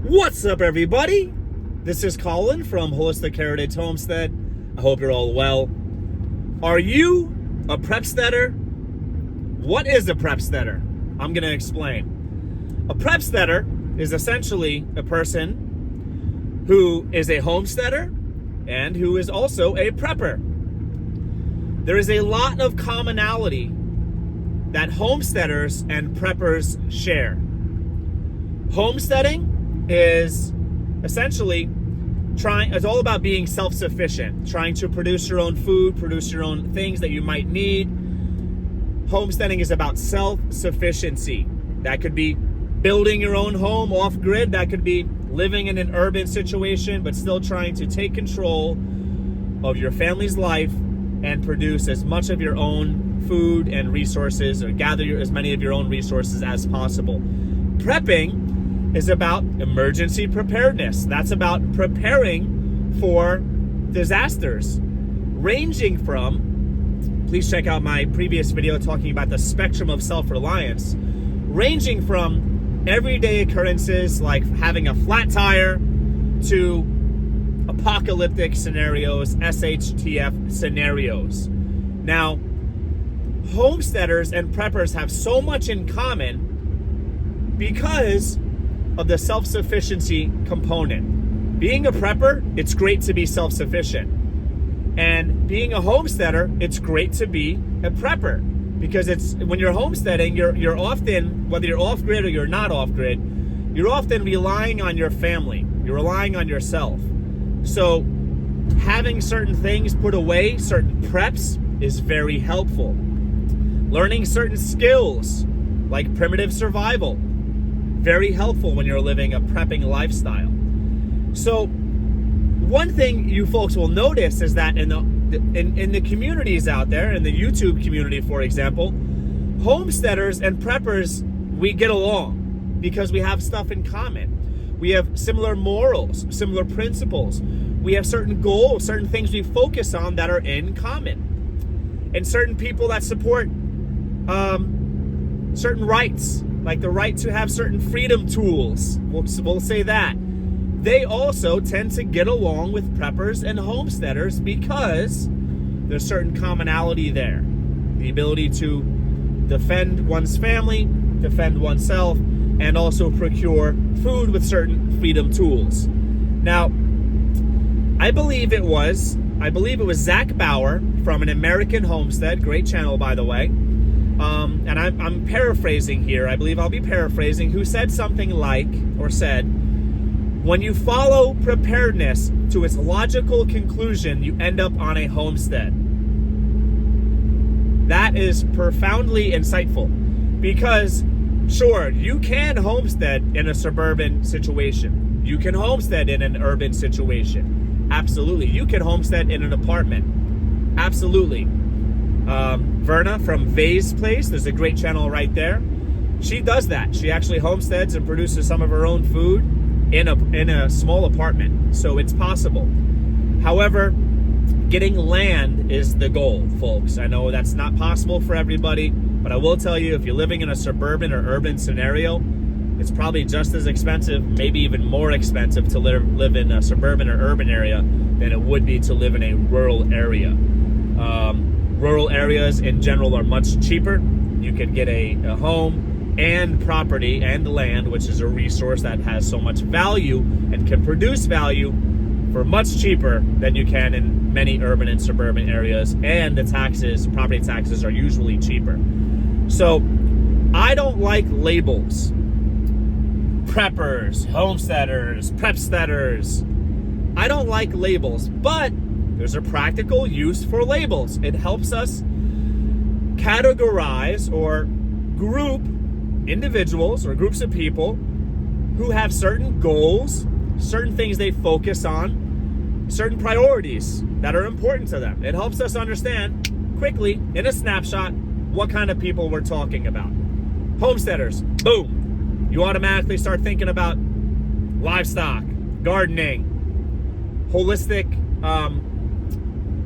What's up, everybody? This is Colin from Holistic Heritage Homestead. I hope you're all well. Are you a Prepsteader? What is a Prepsteader? I'm going to explain. A Prepsteader is essentially a person who is a homesteader and who is also a prepper. There is a lot of commonality that homesteaders and preppers share. Homesteading is essentially it's all about being self-sufficient, trying to produce your own food, produce your own things that you might need. Homesteading is about self-sufficiency. That could be building your own home off-grid. That could be living in an urban situation, but still trying to take control of your family's life and produce as much of your own food and resources, or gather as many of your own resources as possible. Prepping is about emergency preparedness. That's about preparing for disasters, ranging from, please check out my previous video talking about the spectrum of self-reliance, ranging from everyday occurrences like having a flat tire to apocalyptic scenarios, SHTF scenarios. Now, homesteaders and preppers have so much in common because of the self-sufficiency component. Being a prepper, it's great to be self-sufficient. And being a homesteader, it's great to be a prepper. Because it's when you're homesteading, you're often, whether you're off-grid or you're not off-grid, you're often relying on your family. You're relying on yourself. So having certain things put away, certain preps, is very helpful. Learning certain skills, like primitive survival, very helpful when you're living a prepping lifestyle. So one thing you folks will notice is that in the communities out there, in the YouTube community, for example, homesteaders and preppers, we get along because we have stuff in common. We have similar morals, similar principles. We have certain goals, certain things we focus on that are in common. And certain people that support certain rights, like the right to have certain freedom tools, we'll say that. They also tend to get along with preppers and homesteaders because there's certain commonality there. The ability to defend one's family, defend oneself, and also procure food with certain freedom tools. Now, I believe it was Zach Bauer from An American Homestead, great channel by the way, and I'm paraphrasing here, I believe I'll be paraphrasing, who said something like, or said, when you follow preparedness to its logical conclusion, you end up on a homestead. That is profoundly insightful because, sure, you can homestead in a suburban situation. You can homestead in an urban situation. Absolutely. You can homestead in an apartment. Absolutely. Verna from Vay's Place, there's a great channel right there. She does that. She actually homesteads and produces some of her own food in a small apartment. So it's possible. However, getting land is the goal, folks. I know that's not possible for everybody, but I will tell you, if you're living in a suburban or urban scenario, it's probably just as expensive, maybe even more expensive to live in a suburban or urban area than it would be to live in a rural area. Rural areas in general are much cheaper. You can get a home and property and land, which is a resource that has so much value and can produce value for much cheaper than you can in many urban and suburban areas. And the property taxes are usually cheaper. So I don't like labels. Preppers, homesteaders, prepsteaders. I don't like labels, but there's a practical use for labels. It helps us categorize or group individuals or groups of people who have certain goals, certain things they focus on, certain priorities that are important to them. It helps us understand quickly, in a snapshot, what kind of people we're talking about. Homesteaders, boom. You automatically start thinking about livestock, gardening, holistic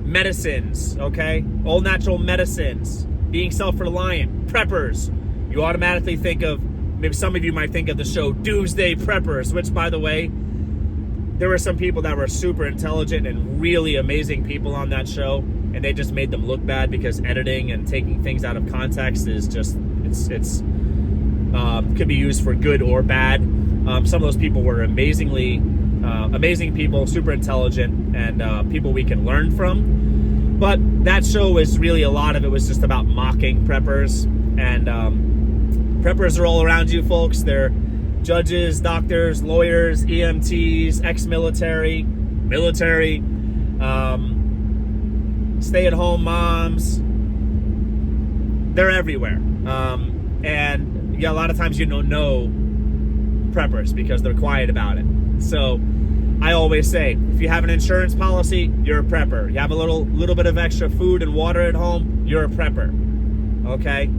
medicines, okay? All natural medicines, being self-reliant. Preppers, you automatically think of maybe some of you might think of the show Doomsday Preppers, which, by the way, there were some people that were super intelligent and really amazing people on that show, and they just made them look bad because editing and taking things out of context is just, it's could be used for good or bad. Some of those people were amazing people, super intelligent, and people we can learn from. But that show was really, a lot of it was just about mocking preppers. And preppers are all around you, folks. They're judges, doctors, lawyers, EMTs, ex-military, military, stay-at-home moms. They're everywhere. And yeah, a lot of times you don't know preppers because they're quiet about it. So I always say, if you have an insurance policy, you're a prepper. You have a little bit of extra food and water at home, you're a prepper. Okay?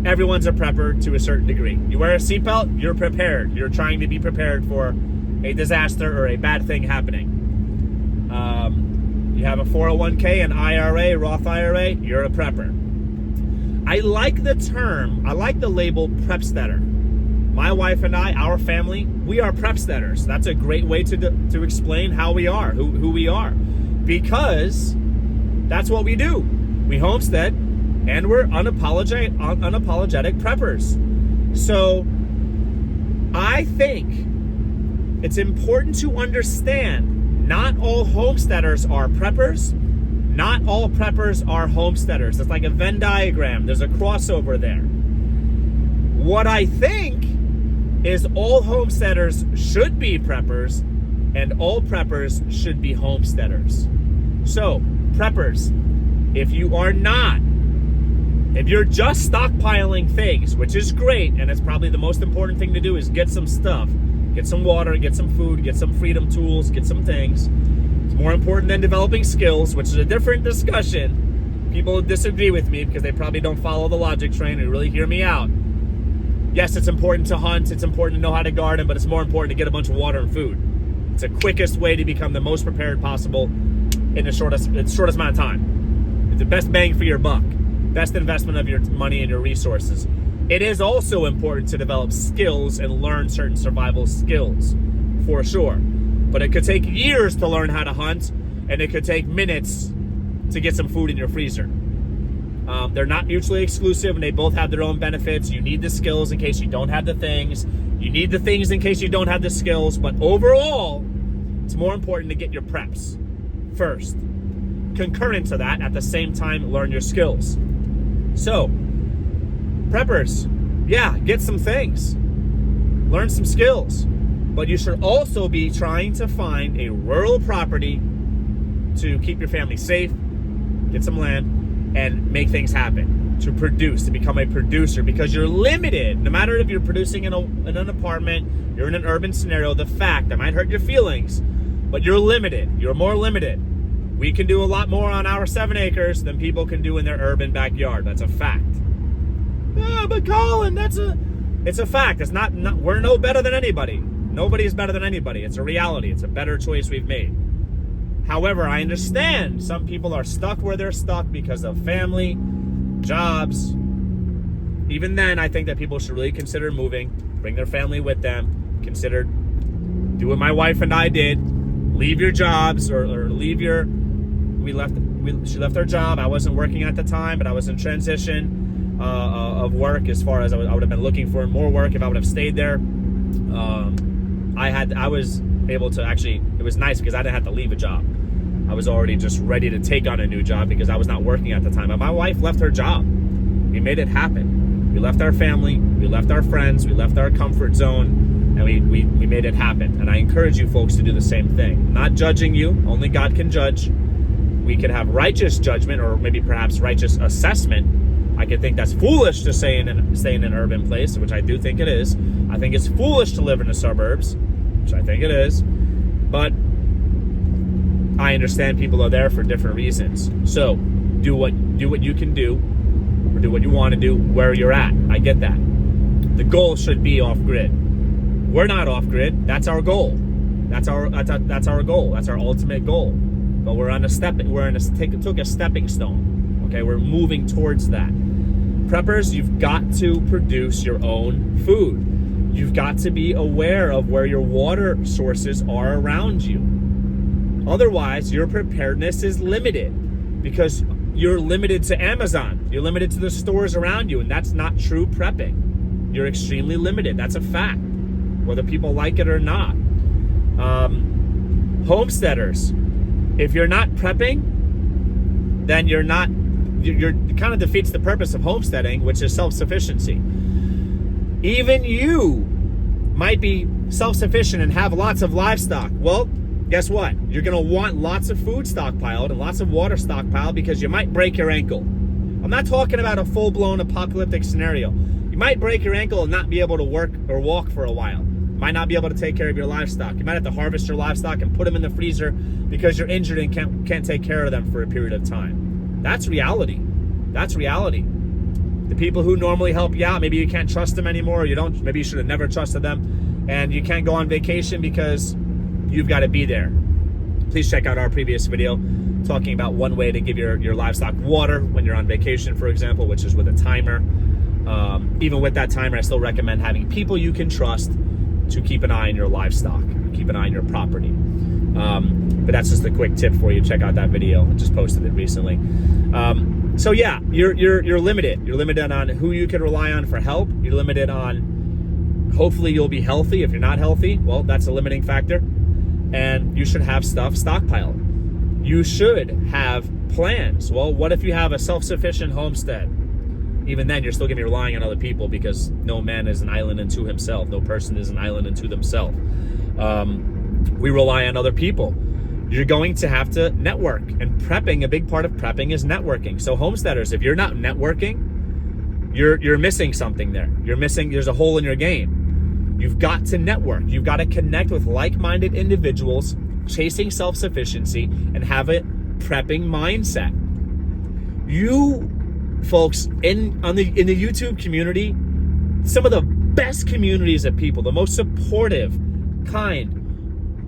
Everyone's a prepper to a certain degree. You wear a seatbelt, you're prepared. You're trying to be prepared for a disaster or a bad thing happening. You have a 401k, an IRA, Roth IRA, you're a prepper. I like the label Prepsteader. My wife and I, our family, we are Prepsteaders. That's a great way to explain how we are, who we are. Because that's what we do. We homestead, and we're unapologetic preppers. So I think it's important to understand not all homesteaders are preppers. Not all preppers are homesteaders. It's like a Venn diagram. There's a crossover there. What I think is all homesteaders should be preppers, and all preppers should be homesteaders. So, preppers, if you are not, if you're just stockpiling things, which is great, and it's probably the most important thing to do, is get some stuff. Get some water, get some food, get some freedom tools, get some things. It's more important than developing skills, which is a different discussion. People disagree with me because they probably don't follow the logic train and really hear me out. Yes, it's important to hunt, it's important to know how to garden, but it's more important to get a bunch of water and food. It's the quickest way to become the most prepared possible in the shortest amount of time. It's the best bang for your buck, best investment of your money and your resources. It is also important to develop skills and learn certain survival skills, for sure. But it could take years to learn how to hunt, and it could take minutes to get some food in your freezer. They're not mutually exclusive, and they both have their own benefits. You need the skills in case you don't have the things. You need the things in case you don't have the skills. But overall, it's more important to get your preps first. Concurrent to that, at the same time, learn your skills. So, preppers, yeah, get some things. Learn some skills. But you should also be trying to find a rural property to keep your family safe, get some land, and make things happen, to produce, to become a producer, because you're limited. No matter if you're producing in an apartment, you're in an urban scenario, the fact that might hurt your feelings, but you're limited. You're more limited. We can do a lot more on our 7 acres than people can do in their urban backyard. That's a fact. Yeah, but Colin, it's a fact. It's not we're no better than anybody. Nobody is better than anybody. It's a reality. It's a better choice we've made. However, I understand some people are stuck where they're stuck because of family, jobs. Even then, I think that people should really consider moving, bring their family with them, consider do what my wife and I did, leave your jobs or leave your, she left her job. I wasn't working at the time, but I was in transition of work as far as I would have been looking for more work if I would have stayed there. I was able to actually, it was nice because I didn't have to leave a job. I was already just ready to take on a new job because I was not working at the time. But my wife left her job. We made it happen. We left our family, we left our friends, we left our comfort zone, and we made it happen. And I encourage you folks to do the same thing. I'm not judging you, only God can judge. We could have righteous judgment or maybe perhaps righteous assessment. I could think that's foolish to stay in an urban place, which I do think it is. I think it's foolish to live in the suburbs, which I think it is. But I understand people are there for different reasons. So do what you can do, or do what you want to do where you're at. I get that. The goal should be off grid. We're not off grid. That's our goal. That's our goal. That's our ultimate goal. But took a stepping stone. Okay, we're moving towards that. preppers, you've got to produce your own food. You've got to be aware of where your water sources are around you. Otherwise, your preparedness is limited because you're limited to Amazon. You're limited to the stores around you, and that's not true prepping. You're extremely limited. That's a fact, whether people like it or not. Homesteaders, if you're not prepping, then you're it kind of defeats the purpose of homesteading, which is self-sufficiency. Even you might be self-sufficient and have lots of livestock. Well, guess what? You're going to want lots of food stockpiled and lots of water stockpiled because you might break your ankle. I'm not talking about a full-blown apocalyptic scenario. You might break your ankle and not be able to work or walk for a while. You might not be able to take care of your livestock. You might have to harvest your livestock and put them in the freezer because you're injured and can't take care of them for a period of time. That's reality. That's reality. The people who normally help you out, maybe you can't trust them anymore. Maybe you should have never trusted them. And you can't go on vacation because you've got to be there. Please check out our previous video talking about one way to give your livestock water when you're on vacation, for example, which is with a timer. Even with that timer, I still recommend having people you can trust to keep an eye on your livestock, keep an eye on your property. But that's just a quick tip for you. Check out that video. I just posted it recently. So yeah, you're limited. You're limited on who you can rely on for help. You're limited on, hopefully you'll be healthy. If you're not healthy, well, that's a limiting factor. And you should have stuff stockpiled. You should have plans. Well, what if you have a self-sufficient homestead? Even then, you're still going to be relying on other people because no man is an island unto himself. No person is an island unto themselves. We rely on other people. You're going to have to network, and prepping, a big part of prepping is networking. So homesteaders, if you're not networking, you're missing something there. There's a hole in your game. You've got to network. You've got to connect with like-minded individuals chasing self-sufficiency and have a prepping mindset. You folks in the YouTube community, some of the best communities of people, the most supportive, kind,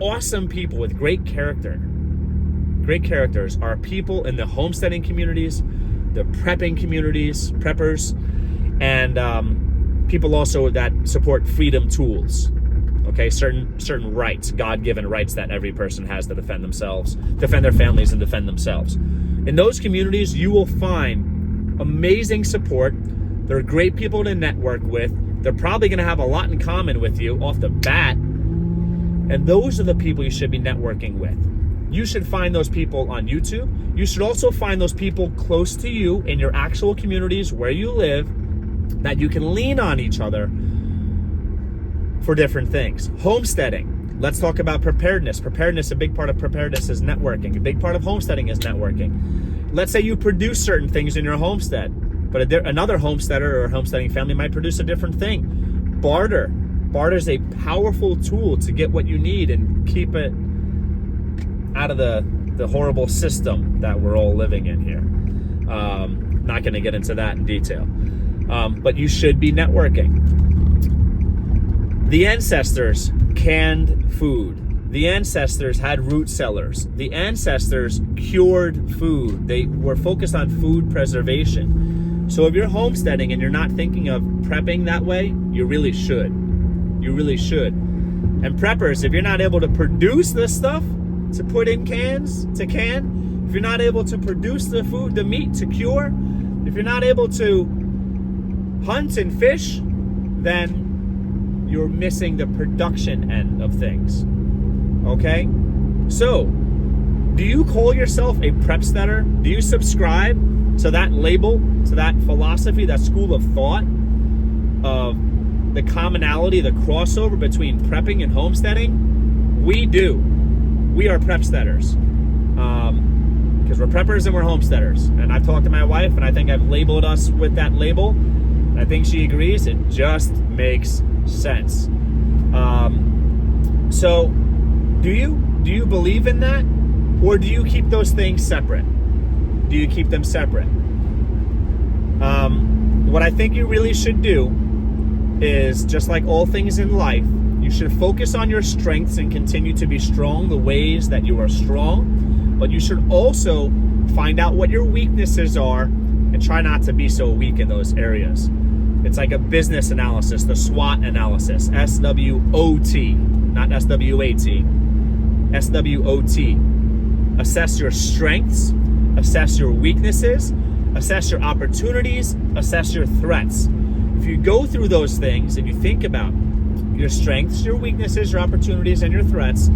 awesome people with great characters are people in the homesteading communities, the prepping communities, preppers, and people also that support freedom tools. Okay, certain rights, God-given rights that every person has to defend themselves, defend their families, and defend themselves. In those communities, you will find amazing support. They're great people to network with. They're probably going to have a lot in common with you off the bat. And those are the people you should be networking with. You should find those people on YouTube. You should also find those people close to you in your actual communities where you live that you can lean on each other for different things. Homesteading. Let's talk about preparedness. Preparedness, a big part of preparedness is networking. A big part of homesteading is networking. Let's say you produce certain things in your homestead, but another homesteader or homesteading family might produce a different thing. Barter. Barter is a powerful tool to get what you need and keep it out of the horrible system that we're all living in here. Not going to get into that in detail. But you should be networking. The ancestors canned food. The ancestors had root cellars. The ancestors cured food. They were focused on food preservation. So if you're homesteading and you're not thinking of prepping that way, you really should. You really should. And preppers, if you're not able to produce this stuff to put in cans, to can, if you're not able to produce the food, the meat to cure, if you're not able to hunt and fish, then you're missing the production end of things. Okay? So, do you call yourself a Prepsteader? Do you subscribe to that label, to that philosophy, that school of thought of the commonality, the crossover between prepping and homesteading? We do. We are Prepsteaders. Because we're preppers and we're homesteaders. And I've talked to my wife, and I think I've labeled us with that label. And I think she agrees. It just makes sense. So, do you believe in that? Or do you keep those things separate? Do you keep them separate? What I think you really should do is, just like all things in life, you should focus on your strengths and continue to be strong the ways that you are strong, but you should also find out what your weaknesses are and try not to be so weak in those areas. It's like a business analysis, the SWOT analysis, SWOT, not SWAT, SWOT. Assess your strengths, assess your weaknesses, assess your opportunities, assess your threats. If you go through those things and you think about your strengths, your weaknesses, your opportunities, and your threats,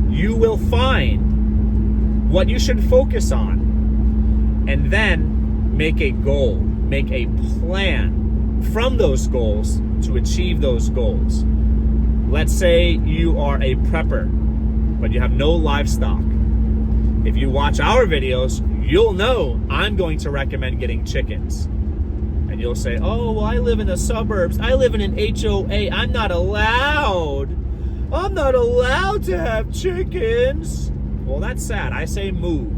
you will find what you should focus on, and then make a goal, make a plan from those goals to achieve those goals. Let's say you are a prepper, but you have no livestock. If you watch our videos, you'll know I'm going to recommend getting chickens. And you'll say, oh, well, I live in the suburbs. I live in an HOA. I'm not allowed to have chickens. Well, that's sad. I say move.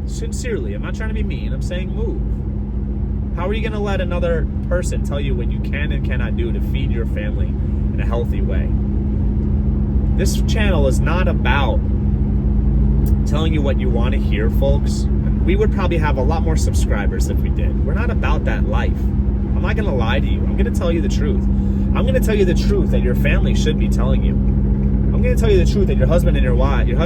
Sincerely, I'm not trying to be mean. I'm saying move. How are you going to let another person tell you what you can and cannot do to feed your family in a healthy way? This channel is not about telling you what you want to hear, folks. We would probably have a lot more subscribers if we did. We're not about that life. I'm not going to lie to you. I'm going to tell you the truth. I'm going to tell you the truth that your family should be telling you. I'm going to tell you the truth that your husband and your wife, if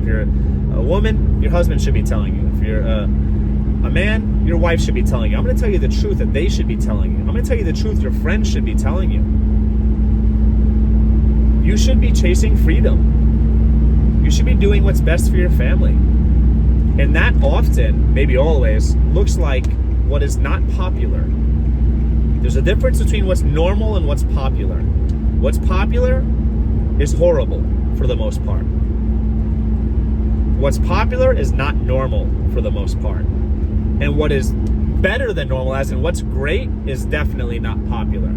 you're a woman, your husband should be telling you. If you're a man, your wife should be telling you. I'm going to tell you the truth that they should be telling you. I'm going to tell you the truth your friends should be telling you. You should be chasing freedom. You should be doing what's best for your family. And that often, maybe always, looks like what is not popular. There's a difference between what's normal and what's popular. What's popular is horrible for the most part. What's popular is not normal for the most part. And what is better than normal, as in what's great, is definitely not popular.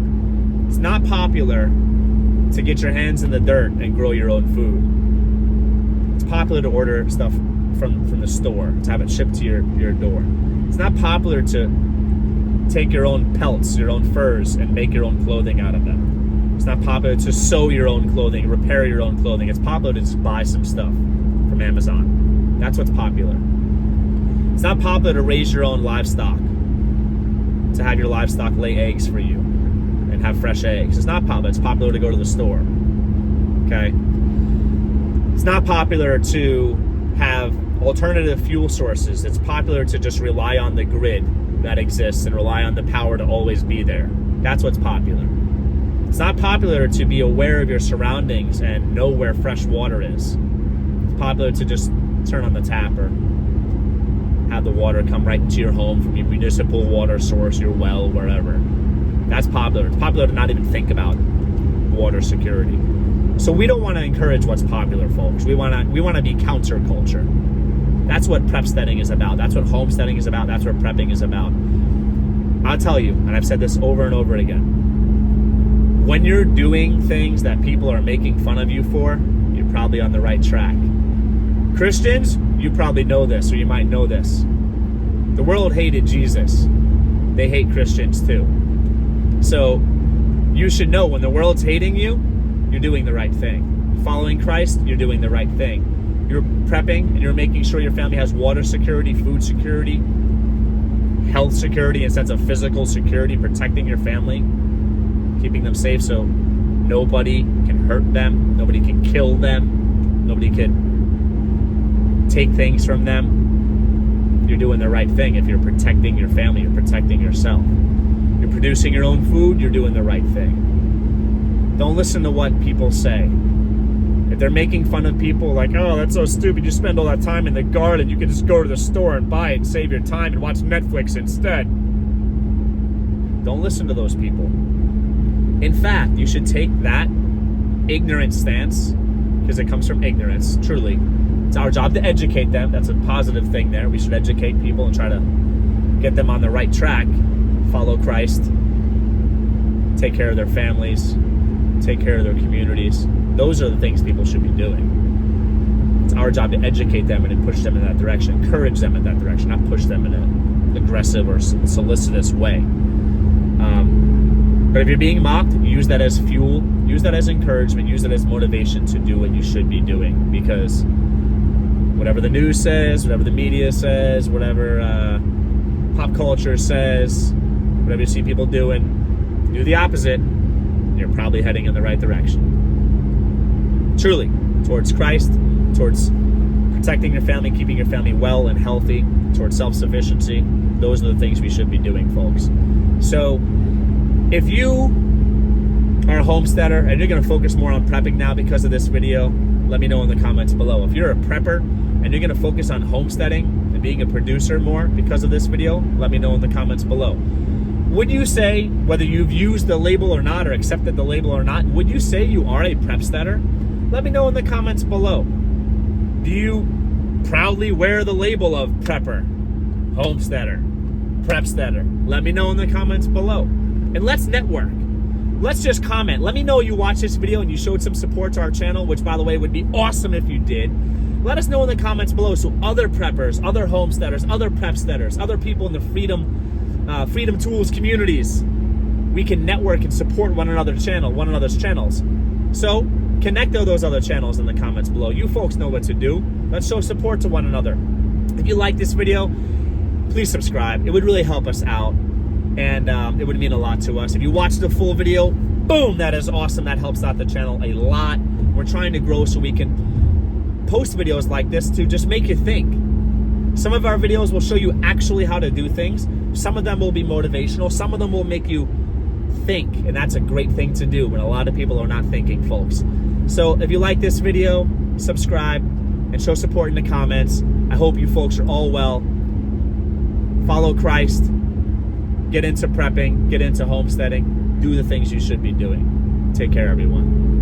It's not popular to get your hands in the dirt and grow your own food. It's popular to order stuff from the store, to have it shipped to your door. It's not popular to take your own pelts, your own furs, and make your own clothing out of them. It's not popular to sew your own clothing, repair your own clothing. It's popular to just buy some stuff from Amazon. That's what's popular. It's not popular to raise your own livestock, to have your livestock lay eggs for you and have fresh eggs. It's not popular. It's popular to go to the store. Okay? It's not popular to have alternative fuel sources. It's popular to just rely on the grid that exists and rely on the power to always be there. That's what's popular. It's not popular to be aware of your surroundings and know where fresh water is. It's popular to just turn on the tap or have the water come right into your home from your municipal water source, your well, wherever. That's popular. It's popular to not even think about water security. So we don't want to encourage what's popular, folks. We want to be counterculture. That's what Prepsteading is about. That's what homesteading is about. That's what prepping is about. I'll tell you, and I've said this over and over again, when you're doing things that people are making fun of you for, you're probably on the right track. Christians, you probably know this, or you might know this. The world hated Jesus. They hate Christians too. So you should know when the world's hating you, you're doing the right thing. Following Christ, you're doing the right thing. You're prepping and you're making sure your family has water security, food security, health security, in a sense of physical security, protecting your family, keeping them safe so nobody can hurt them, nobody can kill them, nobody can take things from them. You're doing the right thing if you're protecting your family, you're protecting yourself. You're producing your own food, you're doing the right thing. Don't listen to what people say. If they're making fun of people like, oh, that's so stupid, you spend all that time in the garden, you can just go to the store and buy it and save your time and watch Netflix instead. Don't listen to those people. In fact, you should take that ignorant stance, because it comes from ignorance, truly. It's our job to educate them. That's a positive thing there. We should educate people and try to get them on the right track, follow Christ, take care of their families, take care of their communities. Those are the things people should be doing. It's our job to educate them and to push them in that direction, encourage them in that direction, not push them in an aggressive or solicitous way. But if you're being mocked, use that as fuel, use that as encouragement, use that as motivation to do what you should be doing. Because whatever the news says, whatever the media says, whatever pop culture says, whatever you see people doing, do the opposite, you're probably heading in the right direction. Truly, towards Christ, towards protecting your family, keeping your family well and healthy, towards self-sufficiency. Those are the things we should be doing, folks. So if you are a homesteader and you're going to focus more on prepping now because of this video, let me know in the comments below. If you're a prepper and you're going to focus on homesteading and being a producer more because of this video, let me know in the comments below. Would you say, whether you've used the label or not, or accepted the label or not, would you say you are a Prepsteader? Let me know in the comments below. Do you proudly wear the label of prepper, homesteader, Prepsteader? Let me know in the comments below. And let's network. Let's just comment. Let me know you watched this video and you showed some support to our channel, which, by the way, would be awesome if you did. Let us know in the comments below so other preppers, other homesteaders, other Prepsteaders, other people in the Freedom Tools communities, we can network and support one another's channels. So connect to those other channels in the comments below. You folks know what to do. Let's show support to one another. If you like this video, please subscribe. It would really help us out, and it would mean a lot to us. If you watch the full video, boom, that is awesome. That helps out the channel a lot. We're trying to grow so we can post videos like this to just make you think. Some of our videos will show you actually how to do things. Some of them will be motivational. Some of them will make you think, and that's a great thing to do when a lot of people are not thinking, folks. So if you like this video, subscribe and show support in the comments. I hope you folks are all well. Follow Christ. Get into prepping. Get into homesteading. Do the things you should be doing. Take care, everyone.